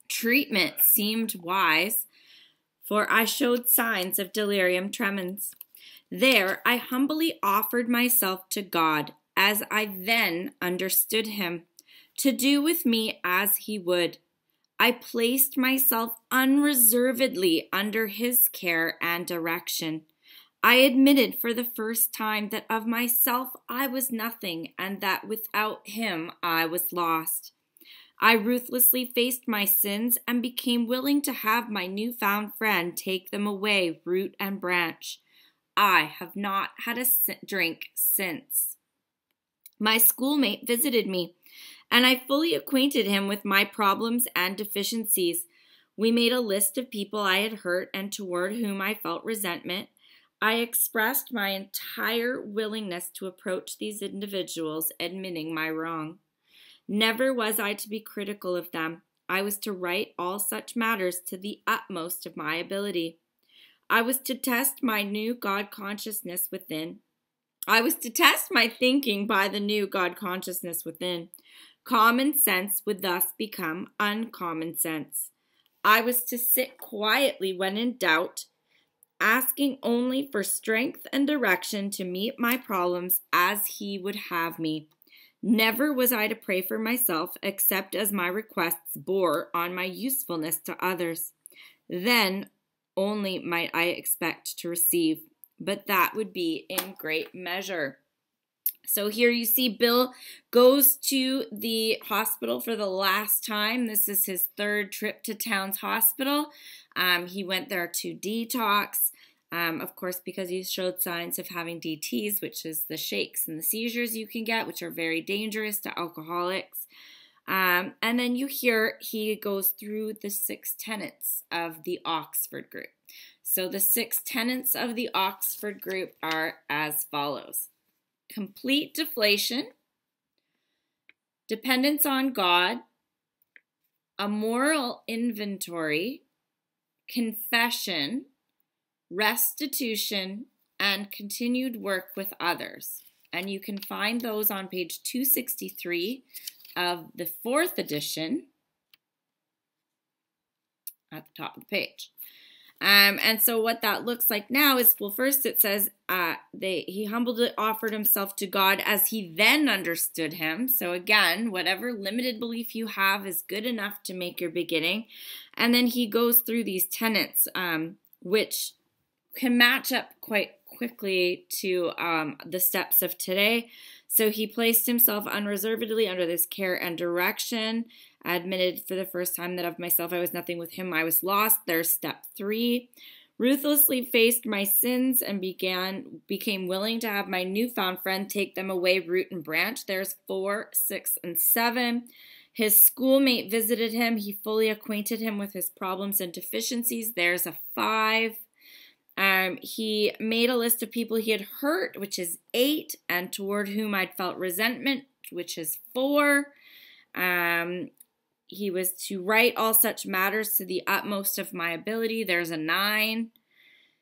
Treatment seemed wise, for I showed signs of delirium tremens. There, I humbly offered myself to God, as I then understood him, to do with me as he would. I placed myself unreservedly under his care and direction. I admitted for the first time that of myself I was nothing, and that without him I was lost. I ruthlessly faced my sins and became willing to have my newfound friend take them away, root and branch. I have not had a drink since. My schoolmate visited me, and I fully acquainted him with my problems and deficiencies. We made a list of people I had hurt and toward whom I felt resentment. I expressed my entire willingness to approach these individuals, admitting my wrong. Never was I to be critical of them. I was to right all such matters to the utmost of my ability. I was to test my new God consciousness within. I was to test my thinking by the new God consciousness within. Common sense would thus become uncommon sense. I was to sit quietly when in doubt, asking only for strength and direction to meet my problems as he would have me. Never was I to pray for myself except as my requests bore on my usefulness to others. Then only might I expect to receive, but that would be in great measure. So here you see Bill goes to the hospital for the last time. This is his third trip to Towns Hospital. He went there to detox. Of course, because he showed signs of having DTs, which is the shakes and the seizures you can get, which are very dangerous to alcoholics. And then you hear he goes through the 6 tenets of the Oxford group. So the 6 tenets of the Oxford group are as follows: complete deflation, dependence on God, a moral inventory, confession, restitution, and continued work with others. And you can find those on page 263 of the 4th edition at the top of the page. And so what that looks like now is, well, first it says he humbly offered himself to God as he then understood him. So again, whatever limited belief you have is good enough to make your beginning. And then he goes through these tenets, which can match up quite quickly to the steps of today. So he placed himself unreservedly under this care and direction. I admitted for the first time that of myself I was nothing, with him I was lost. There's step 3. Ruthlessly faced my sins and became willing to have my newfound friend take them away, root and branch. There's 4, 6, and 7. His schoolmate visited him. He fully acquainted him with his problems and deficiencies. There's a 5. He made a list of people he had hurt, which is 8, and toward whom I'd felt resentment, which is 4. He was to right all such matters to the utmost of my ability. There's a 9.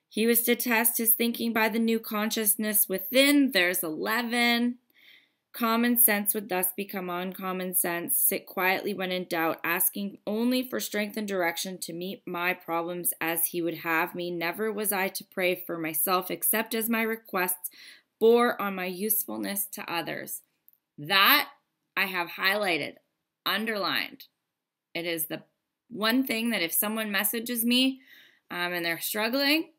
He was to test his thinking by the new consciousness within. There's 11. Common sense would thus become uncommon sense. Sit quietly when in doubt, asking only for strength and direction to meet my problems as he would have me. Never was I to pray for myself except as my requests bore on my usefulness to others. That I have highlighted, underlined. It is the one thing that if someone messages me and they're struggling,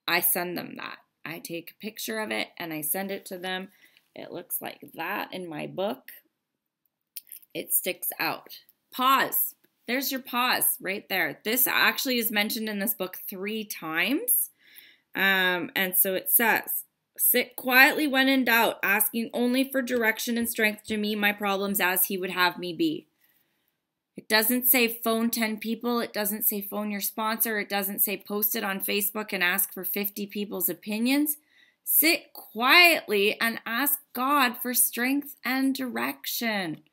I send them that. I take a picture of it and I send it to them. It looks like that in my book. It sticks out. Pause. There's your pause right there. This actually is mentioned in this book 3 times. And so it says, sit quietly when in doubt, asking only for direction and strength to meet my problems as he would have me be. It doesn't say phone 10 people. It doesn't say phone your sponsor. It doesn't say post it on Facebook and ask for 50 people's opinions. Sit quietly and ask God for strength and direction.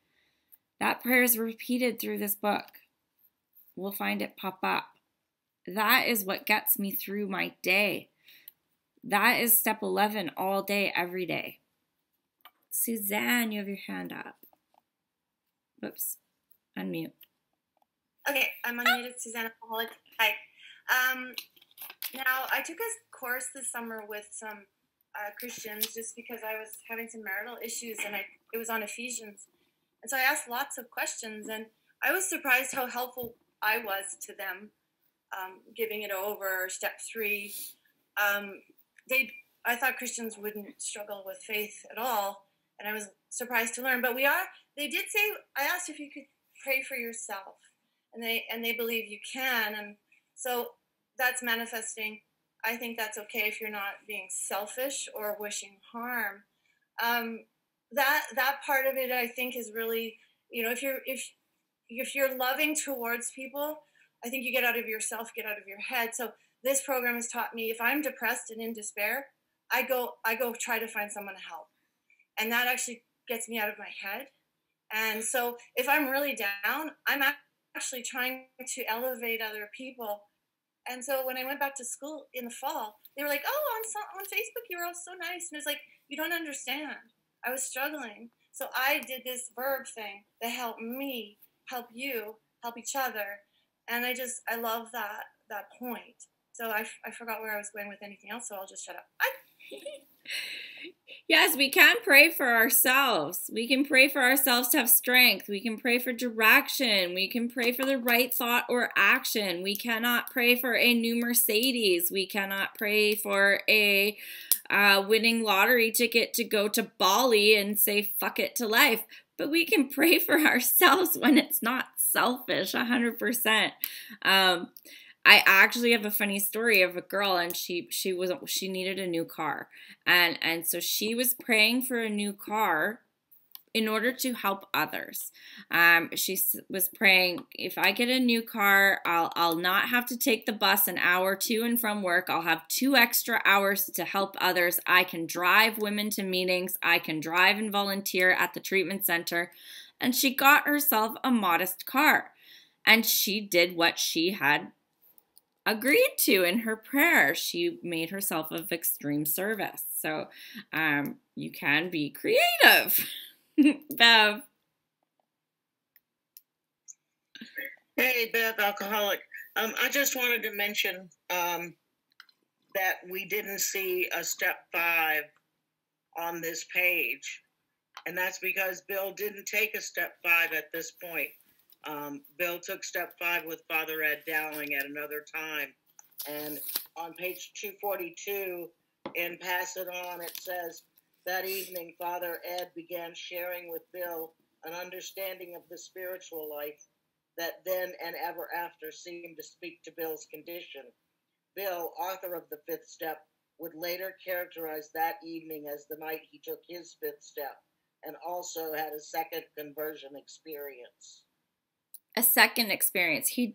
That prayer is repeated through this book. We'll find it pop up. That is what gets me through my day. That is step 11 all day, every day. Suzanne, you have your hand up. Oops. Unmute. Okay, I'm unmuted. Suzanne Alcoholic. Hi. Now, I took a course this summer with some Christians just because I was having some marital issues, and it was on Ephesians. And so I asked lots of questions, and I was surprised how helpful I was to them, giving it over. Step 3. I thought Christians wouldn't struggle with faith at all, and I was surprised to learn. But they did say, I asked if you could pray for yourself, and they believe you can, and so that's manifesting. I think that's okay if you're not being selfish or wishing harm. That part of it, I think, is really, if you're loving towards people, I think you get out of yourself, get out of your head. So this program has taught me, if I'm depressed and in despair, I go try to find someone to help, and that actually gets me out of my head. And so if I'm really down, I'm actually trying to elevate other people. And so when I went back to school in the fall, they were like, oh, on Facebook, you're all so nice. And it's like, you don't understand. I was struggling. So I did this verb thing that helped me, help you, help each other. And I love that point. So I forgot where I was going with anything else, so I'll just shut up. Yes, we can pray for ourselves. We can pray for ourselves to have strength. We can pray for direction. We can pray for the right thought or action. We cannot pray for a new Mercedes. We cannot pray for a winning lottery ticket to go to Bali and say fuck it to life. But we can pray for ourselves when it's not selfish, 100%. I actually have a funny story of a girl, and she needed a new car, and so she was praying for a new car in order to help others. She was praying, if I get a new car, I'll not have to take the bus an hour to and from work. I'll have 2 extra hours to help others. I can drive women to meetings. I can drive and volunteer at the treatment center. And she got herself a modest car, and she did what she had agreed to in her prayer. She made herself of extreme service. So you can be creative. Bev. Hey, Bev, alcoholic. I just wanted to mention that we didn't see a step 5 on this page. And that's because Bill didn't take a step 5 at this point. Bill took step 5 with Father Ed Dowling at another time. And on page 242 in Pass It On, it says, that evening, Father Ed began sharing with Bill an understanding of the spiritual life that then and ever after seemed to speak to Bill's condition. Bill, author of the 5th step, would later characterize that evening as the night he took his 5th step, and also had a second conversion experience. A second experience. He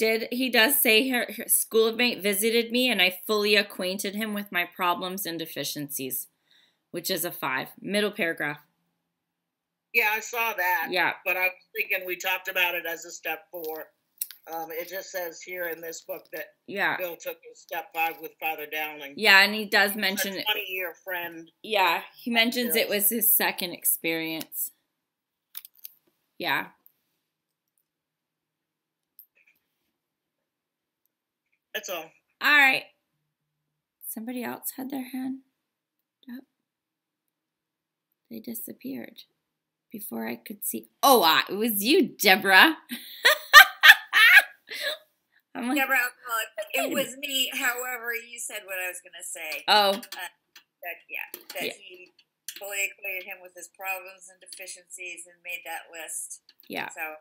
does say her schoolmate visited me, and I fully acquainted him with my problems and deficiencies, which is a 5. Middle paragraph. Yeah, I saw that. Yeah. But I was thinking we talked about it as a step 4. It just says here in this book that Bill took his step 5 with Father Dowling. Yeah, and he does mention it. 20-year friend. Yeah, he mentions it was his second experience. Yeah. That's all. All right. Somebody else had their hand up? They disappeared before I could see. Oh, it was you, Deborah. I'm like, Deborah, it was me. However, you said what I was going to say. Oh. That he fully acquainted him with his problems and deficiencies and made that list. Yeah. So,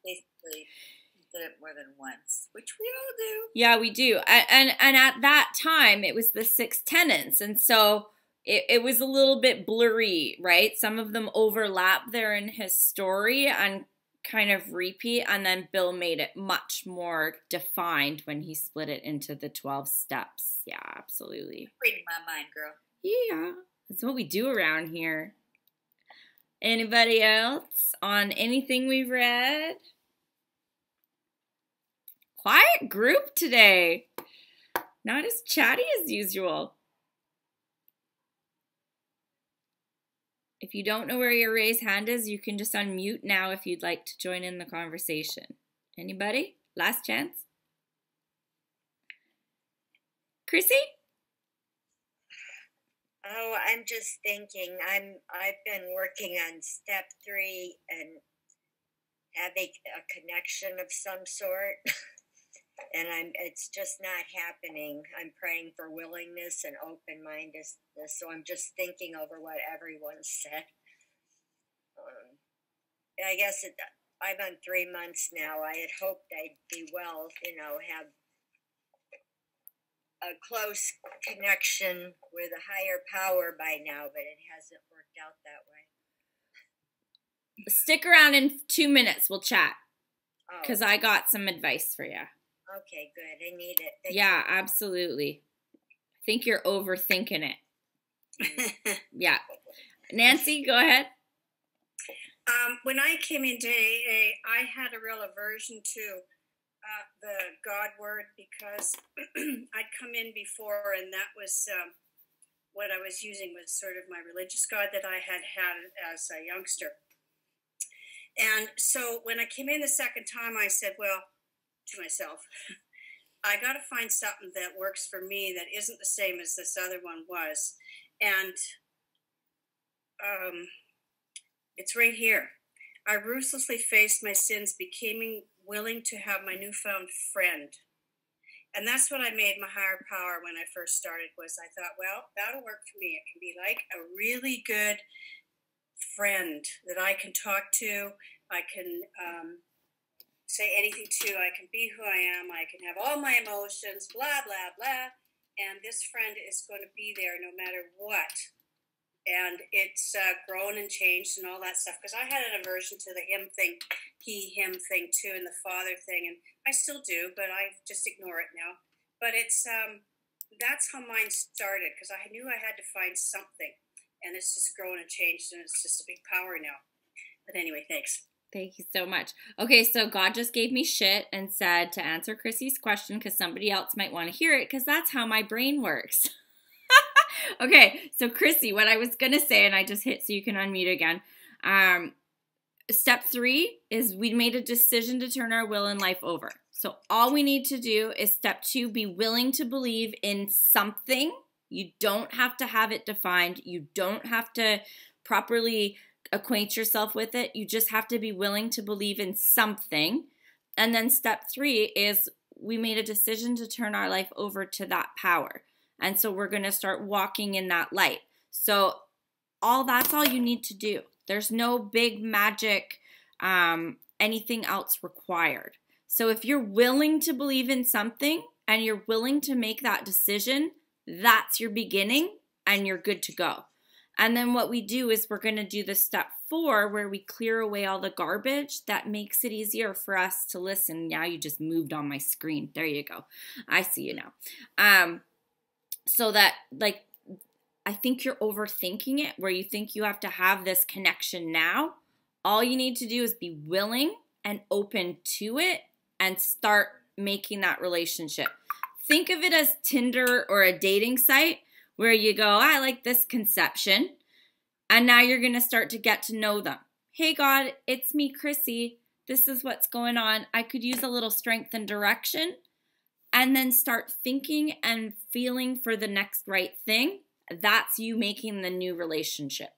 basically, he did it more than once, which we all do. Yeah, we do. And at that time, it was the 6 tenets. And so it was a little bit blurry, right? Some of them overlap there in his story and kind of repeat. And then Bill made it much more defined when he split it into the 12 steps. Yeah, absolutely. Reading my mind, girl. Yeah, that's what we do around here. Anybody else on anything we've read? Quiet group today. Not as chatty as usual. If you don't know where your raised hand is, you can just unmute now if you'd like to join in the conversation. Anybody? Last chance. Chrissy? Oh, I'm just thinking. I've been working on step 3 and having a connection of some sort, and it's just not happening. I'm praying for willingness and open-mindedness, so I'm just thinking over what everyone said. I guess I'm on 3 months now. I had hoped I'd be well, have a close connection with a higher power by now, but it hasn't worked out that way. Stick around in 2 minutes. We'll chat. Because I got some advice for you. Okay, good. I need it. Thank Yeah, you. absolutely. I think you're overthinking it. Yeah. Nancy, go ahead. When I came into AA, I had a real aversion to the God word because I'd come in before, and that was what I was using was sort of my religious God that I had as a youngster. And so when I came in the second time, I said, well, to myself, I got to find something that works for me that isn't the same as this other one was. And it's right here. I ruthlessly faced my sins, becoming willing to have my newfound friend. And that's what I made my higher power when I first started was I thought, well, that'll work for me. It can be like a really good friend that I can talk to. I can say anything to. I can be who I am. I can have all my emotions, blah, blah, blah. And this friend is going to be there no matter what. And it's grown and changed and all that stuff. Because I had an aversion to the him thing, he, him thing too, and the father thing. And I still do, but I just ignore it now. But it's that's how mine started. Because I knew I had to find something. And it's just grown and changed. And it's just a big power now. But anyway, thanks. Thank you so much. Okay, so God just gave me shit and said to answer Chrissy's question because somebody else might want to hear it because that's how my brain works. Okay, so Chrissy, what I was going to say, and I just hit so you can unmute again. Step 3 is we made a decision to turn our will and life over. So all we need to do is step 2, be willing to believe in something. You don't have to have it defined. You don't have to properly acquaint yourself with it. You just have to be willing to believe in something. And then step 3 is we made a decision to turn our life over to that power. And so we're going to start walking in that light. So that's all you need to do. There's no big magic, anything else required. So if you're willing to believe in something and you're willing to make that decision, that's your beginning and you're good to go. And then what we do is we're going to do the step 4 where we clear away all the garbage that makes it easier for us to listen. Now you just moved on my screen. There you go. I see you now. So that, like, I think you're overthinking it where you think you have to have this connection now. All you need to do is be willing and open to it and start making that relationship. Think of it as Tinder or a dating site where you go, I like this conception. And now you're going to start to get to know them. Hey, God, it's me, Chrissy. This is what's going on. I could use a little strength and direction. And then start thinking and feeling for the next right thing. That's you making the new relationship.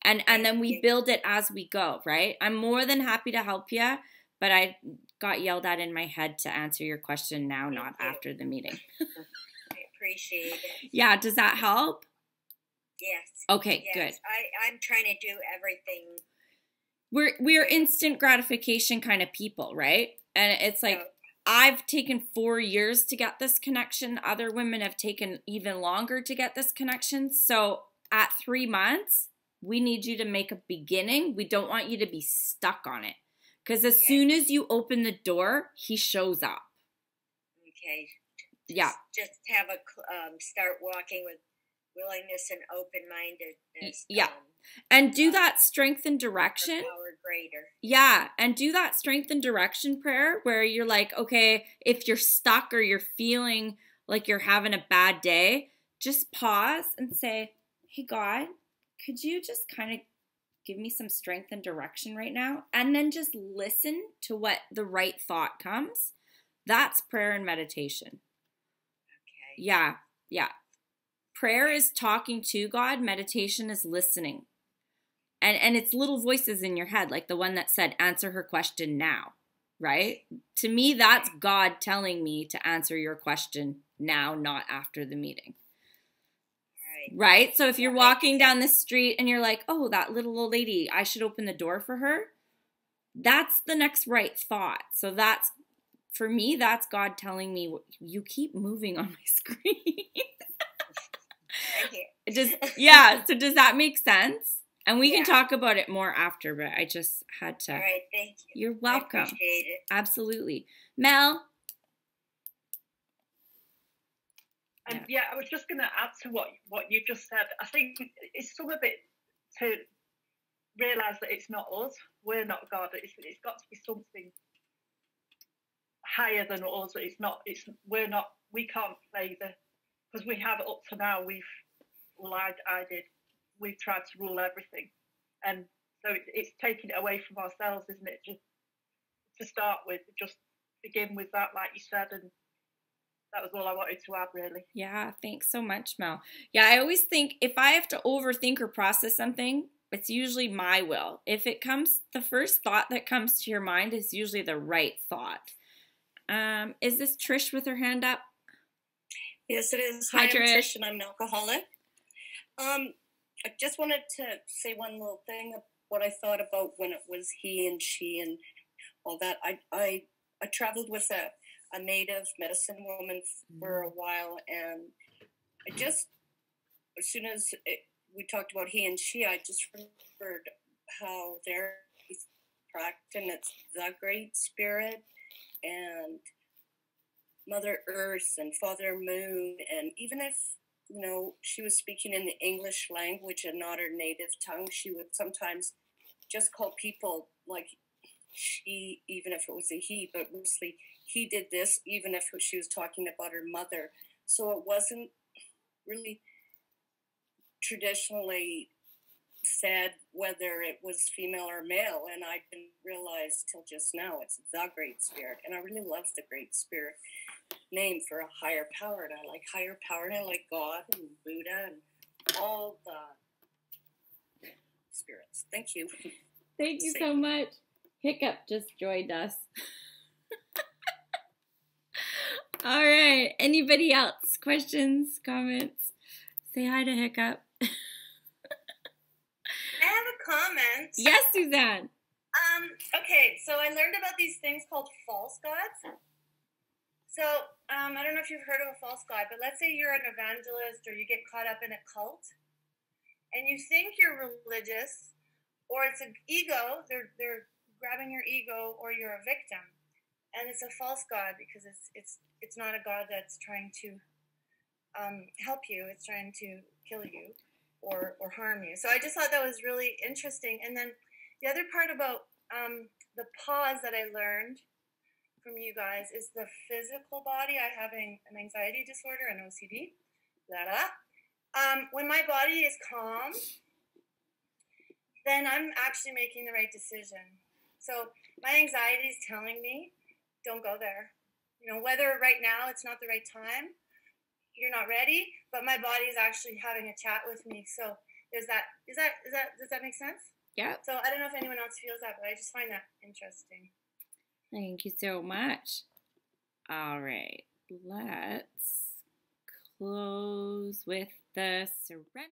And then we build it as we go, right? I'm more than happy to help you, but I got yelled at in my head to answer your question now, not after the meeting. I appreciate it. Yeah, does that help? Yes. Okay, yes. good. I'm trying to do everything. We're instant gratification kind of people, right? And it's like, I've taken 4 years to get this connection. Other women have taken even longer to get this connection. So at 3 months, we need you to make a beginning. We don't want you to be stuck on it. Because as soon as you open the door, he shows up. Okay. Yeah. Just have a start walking with willingness and open-mindedness. Yeah. And do that strength and direction. Power greater. Yeah. And do that strength and direction prayer where you're like, okay, if you're stuck or you're feeling like you're having a bad day, just pause and say, hey, God, could you just kind of give me some strength and direction right now? And then just listen to what the right thought comes. That's prayer and meditation. Okay. Yeah. Yeah. Prayer is talking to God. Meditation is listening. And it's little voices in your head, like the one that said, answer her question now, right? To me, that's God telling me to answer your question now, not after the meeting. Right? So if you're walking down the street and you're like, oh, that little old lady, I should open the door for her. That's the next right thought. So that's, for me, that's God telling me, you keep moving on my screen. Yeah. So does that make sense? And we can talk about it more after, but I just had to. All right. Thank you. You're welcome. I appreciate it. Absolutely. Mel? Yeah, I was just going to add to what you just said. I think it's some of it to realise that it's not us. We're not God. It's got to be something higher than us. It's not. We're not. We can't play because we have up to now. I did. We've tried to rule everything, and so it's taking it away from ourselves, isn't it? Just to start with, just begin with that, like you said, and that was all I wanted to add, really. Yeah, thanks so much, Mel. Yeah, I always think if I have to overthink or process something, it's usually my will. If it comes, the first thought that comes to your mind is usually the right thought. Is this Trish with her hand up? Yes, it is. Hi, I'm Trish. Trish, and I'm an alcoholic. I just wanted to say one little thing of what I thought about when it was he and she and all that. I traveled with a native medicine woman for a while, and I just, as soon as we talked about he and she, I just remembered how they're practicing it's the Great Spirit and Mother Earth and Father Moon, and even if she was speaking in the English language and not her native tongue, she would sometimes just call people like she, even if it was a he, but mostly he did this, even if she was talking about her mother. So it wasn't really traditionally said whether it was female or male, and I didn't realize till just now it's the Great Spirit, and I really love the Great Spirit name for a higher power, and I like higher power, and I like God and Buddha and all the spirits. Thank you. Thank you so much. Hiccup just joined us. All right. Anybody else? Questions, comments? Say hi to Hiccup. I have a comment. Yes, Suzanne. Okay, so I learned about these things called false gods. So, I don't know if you've heard of a false god, but let's say you're an evangelist or you get caught up in a cult and you think you're religious, or it's an ego, they're grabbing your ego, or you're a victim. And it's a false god because it's not a god that's trying to help you, it's trying to kill you or harm you. So I just thought that was really interesting. And then the other part about the pause that I learned from you guys is the physical body. I have an anxiety disorder, an OCD. When my body is calm, then I'm actually making the right decision. So my anxiety is telling me, don't go there. Whether right now it's not the right time, you're not ready, but my body is actually having a chat with me. So does that make sense? Yeah. So I don't know if anyone else feels that, but I just find that interesting. Thank you so much. All right, let's close with the surrender.